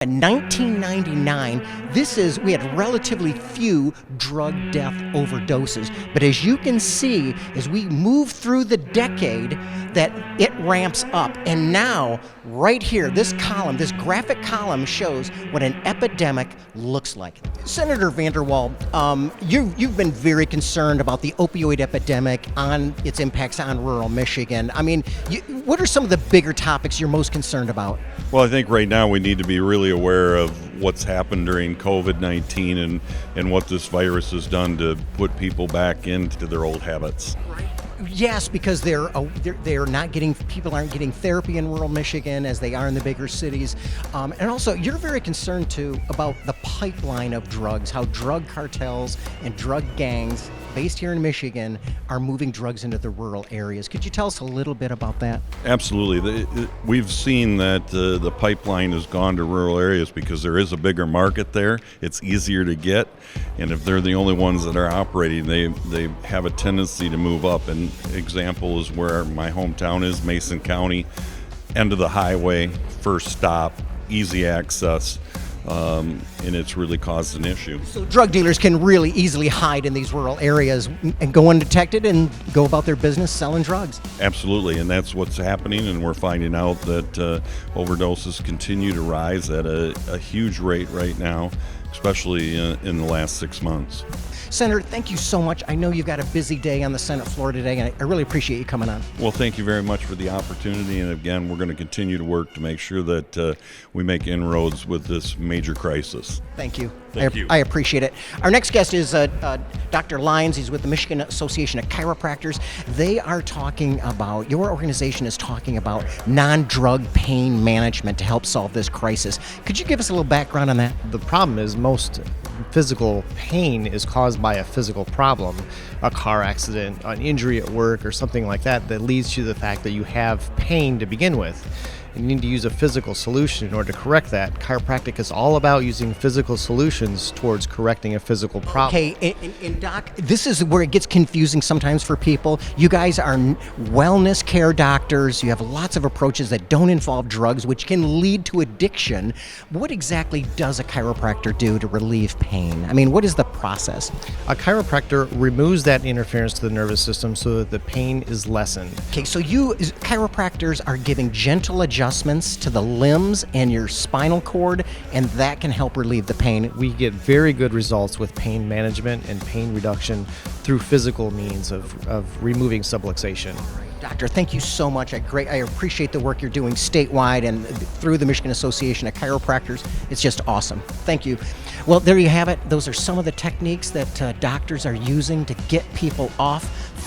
In 1999, we had relatively few drug death overdoses. But as you can see, as we move through the decade, that it ramps up. And now, right here, this graphic column shows what an epidemic looks like. Senator Vanderwall, you've been very concerned about the opioid epidemic on its impacts on rural Michigan. I mean, what are some of the bigger topics you're most concerned about? Well, I think right now we need to be really aware of what's happened during COVID-19 and what this virus has done to put people back into their old habits. Yes, because people aren't getting therapy in rural Michigan as they are in the bigger cities. And also, you're very concerned too about the pipeline of drugs, how drug cartels and drug gangs based here in Michigan are moving drugs into the rural areas. Could you tell us a little bit about that? Absolutely. We've seen that the pipeline has gone to rural areas because there is a bigger market there. It's easier to get. And if they're the only ones that are operating, they have a tendency to move up. An example is where my hometown is, Mason County, end of the highway, first stop, easy access. And it's really caused an issue. So drug dealers can really easily hide in these rural areas and go undetected and go about their business selling drugs. Absolutely, and that's what's happening, and we're finding out that overdoses continue to rise at a huge rate right now, especially in the last 6 months. Senator, thank you so much. I know you've got a busy day on the Senate floor today, and I really appreciate you coming on. Well, thank you very much for the opportunity, and again, we're going to continue to work to make sure that we make inroads with this major crisis. Thank you. Thank you. I appreciate it. Our next guest is Dr. Lyons. He's with the Michigan Association of Chiropractors. Your organization is talking about non-drug pain management to help solve this crisis. Could you give us a little background on that? The problem is most physical pain is caused by a physical problem, a car accident, an injury at work, or something like that leads to the fact that you have pain to begin with. You need to use a physical solution in order to correct that. Chiropractic is all about using physical solutions towards correcting a physical problem. Okay, and Doc, this is where it gets confusing sometimes for people. You guys are wellness care doctors. You have lots of approaches that don't involve drugs, which can lead to addiction. What exactly does a chiropractor do to relieve pain? I mean, what is the process? A chiropractor removes that interference to the nervous system so that the pain is lessened. Okay, so chiropractors are giving gentle adjustments to the limbs and your spinal cord, and that can help relieve the pain. We get very good results with pain management and pain reduction through physical means of removing subluxation. Doctor, thank you so much. I appreciate the work you're doing statewide and through the Michigan Association of Chiropractors. It's just awesome. Thank you. Well, there you have it. Those are some of the techniques that doctors are using to get people off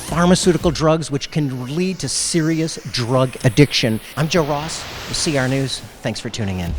pharmaceutical drugs, which can lead to serious drug addiction. I'm Joe Ross with CR News. Thanks for tuning in.